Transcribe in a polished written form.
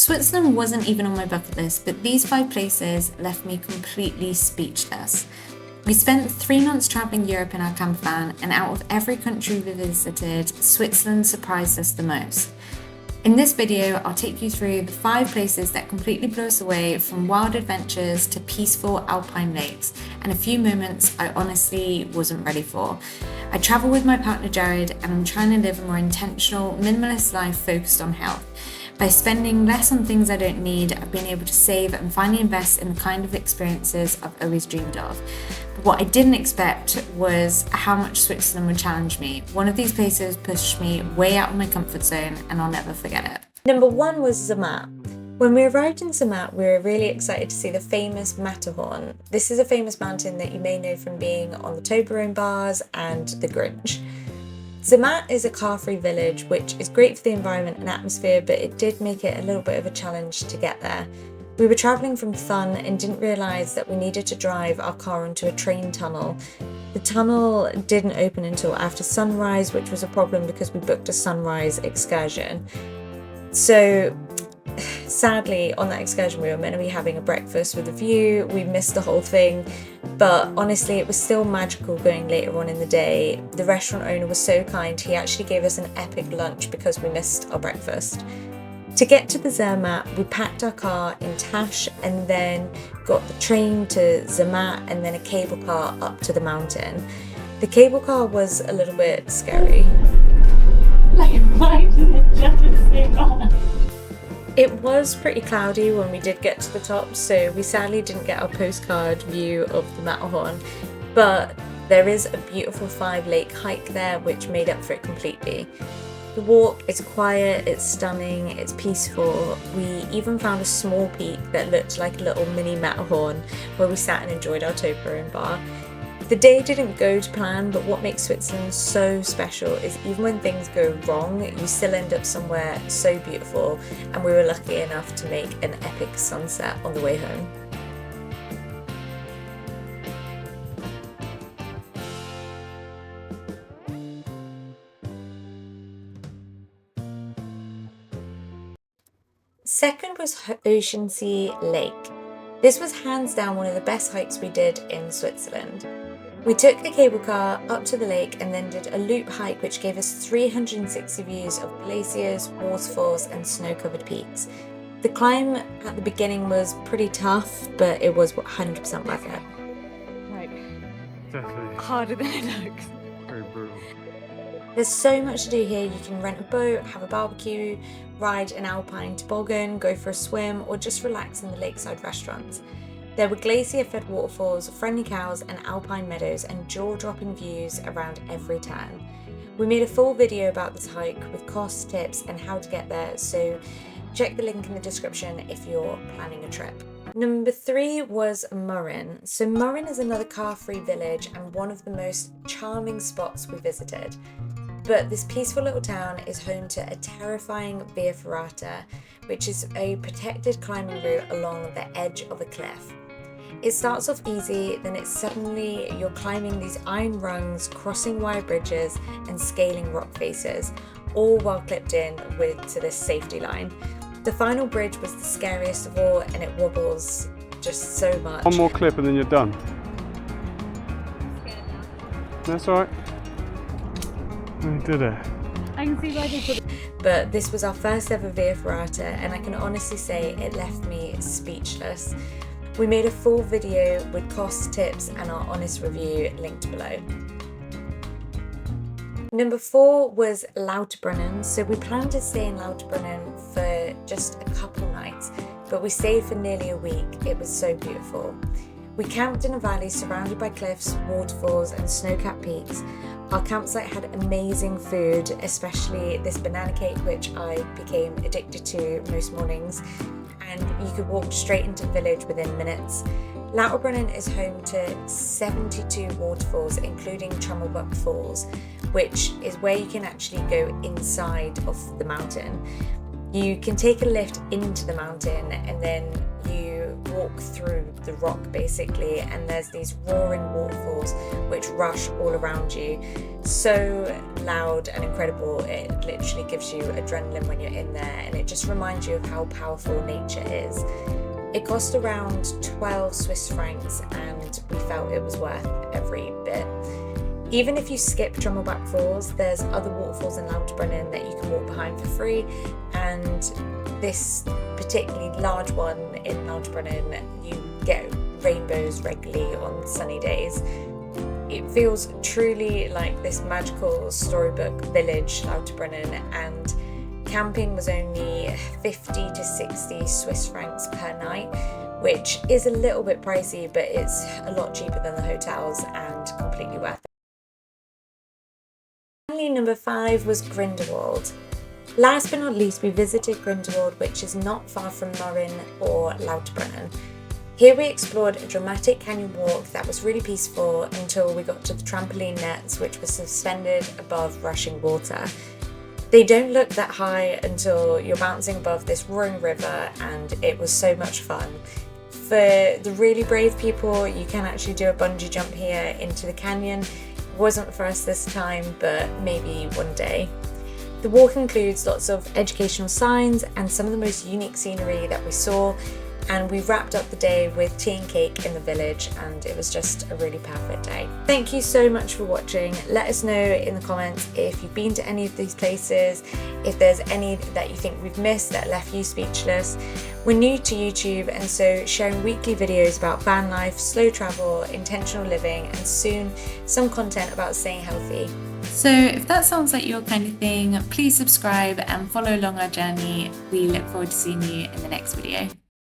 Switzerland wasn't even on my bucket list, but these 5 places left me completely speechless. We spent 3 months travelling Europe in our camper van, and out of every country we visited, Switzerland surprised us the most. In this video, I'll take you through the 5 places that completely blew us away, from wild adventures to peaceful alpine lakes, and a few moments I honestly wasn't ready for. I travel with my partner Jared, and I'm trying to live a more intentional, minimalist life focused on health. By spending less on things I don't need, I've been able to save and finally invest in the kind of experiences I've always dreamed of. But what I didn't expect was how much Switzerland would challenge me. One of these places pushed me way out of my comfort zone, and I'll never forget it. Number 1 was Zermatt. When we arrived in Zermatt, we were really excited to see the famous Matterhorn. This is a famous mountain that you may know from being on the Lauterbrunnen bars and the Grinch. Zermatt is a car-free village, which is great for the environment and atmosphere, but it did make it a little bit of a challenge to get there. We were travelling from Thun and didn't realise that we needed to drive our car onto a train tunnel. The tunnel didn't open until after sunrise, which was a problem because we booked a sunrise excursion. So sadly, on that excursion, we were meant to be having a breakfast with a view. We missed the whole thing, but honestly, it was still magical going later on in the day. The restaurant owner was so kind, he actually gave us an epic lunch because we missed our breakfast. To get to the Zermatt, we packed our car in Tash and then got the train to Zermatt and then a cable car up to the mountain. The cable car was a little bit scary. Like right to the jealousy on. It was pretty cloudy when we did get to the top, so we sadly didn't get our postcard view of the Matterhorn, but there is a beautiful 5-lake hike there which made up for it completely. The walk is quiet, it's stunning, it's peaceful. We even found a small peak that looked like a little mini Matterhorn where we sat and enjoyed our Toblerone bar. The day didn't go to plan, but what makes Switzerland so special is even when things go wrong, you still end up somewhere so beautiful, and we were lucky enough to make an epic sunset on the way home. Second was Oeschinensee Lake. This was hands down one of the best hikes we did in Switzerland. We took a cable car up to the lake and then did a loop hike which gave us 360 views of glaciers, waterfalls and snow-covered peaks. The climb at the beginning was pretty tough, but it was 100% worth it. Like, Definitely harder than it looks. very brutal. There's so much to do here. You can rent a boat, have a barbecue, ride an alpine toboggan, go for a swim, or just relax in the lakeside restaurants. There were glacier-fed waterfalls, friendly cows and alpine meadows and jaw-dropping views around every turn. We made a full video about this hike with costs, tips and how to get there, so check the link in the description if you're planning a trip. Number 3 was Mürren. So Mürren is another car-free village and one of the most charming spots we visited. But this peaceful little town is home to a terrifying via ferrata, which is a protected climbing route along the edge of a cliff. It starts off easy, then it's suddenly you're climbing these iron rungs, crossing wire bridges and scaling rock faces, all while clipped in to this safety line. The final bridge was the scariest of all, and it wobbles just so much. One more clip and then you're done. That's alright. We did it. I can see why they put it. But this was our first ever via ferrata, and I can honestly say it left me speechless. We made a full video with costs, tips and our honest review linked below. Number 4 was Lauterbrunnen. So we planned to stay in Lauterbrunnen for just a couple nights, but we stayed for nearly a week. It was so beautiful. We camped in a valley surrounded by cliffs, waterfalls and snow-capped peaks. Our campsite had amazing food, especially this banana cake which I became addicted to most mornings, and you could walk straight into the village within minutes. Lauterbrunnen is home to 72 waterfalls, including Trommelbuck Falls, which is where you can actually go inside of the mountain. You can take a lift into the mountain and then you walk through the rock basically, and there's these roaring waterfalls which rush all around you. So loud and incredible, it literally gives you adrenaline when you're in there, and it just reminds you of how powerful nature is. It cost around 12 Swiss francs and we felt it was worth every bit. Even if you skip Trommelbach Falls, there's other waterfalls in Lauterbrunnen that you can walk behind for free, and this particularly large one in Lauterbrunnen, you get rainbows regularly on sunny days. It feels truly like this magical storybook village, Lauterbrunnen, and camping was only 50 to 60 Swiss francs per night, which is a little bit pricey, but it's a lot cheaper than the hotels and completely worth it. Finally, number 5 was Grindelwald. Last but not least, we visited Grindelwald, which is not far from Mürren or Lauterbrunnen. Here we explored a dramatic canyon walk that was really peaceful until we got to the trampoline nets, which were suspended above rushing water. They don't look that high until you're bouncing above this roaring river, and it was so much fun. For the really brave people, you can actually do a bungee jump here into the canyon. It wasn't for us this time, but maybe one day. The walk includes lots of educational signs and some of the most unique scenery that we saw, and we wrapped up the day with tea and cake in the village, and it was just a really perfect day. Thank you so much for watching. Let us know in the comments if you've been to any of these places, if there's any that you think we've missed that left you speechless. We're new to YouTube, and so sharing weekly videos about van life, slow travel, intentional living, and soon some content about staying healthy. So if that sounds like your kind of thing, please subscribe and follow along our journey. We look forward to seeing you in the next video.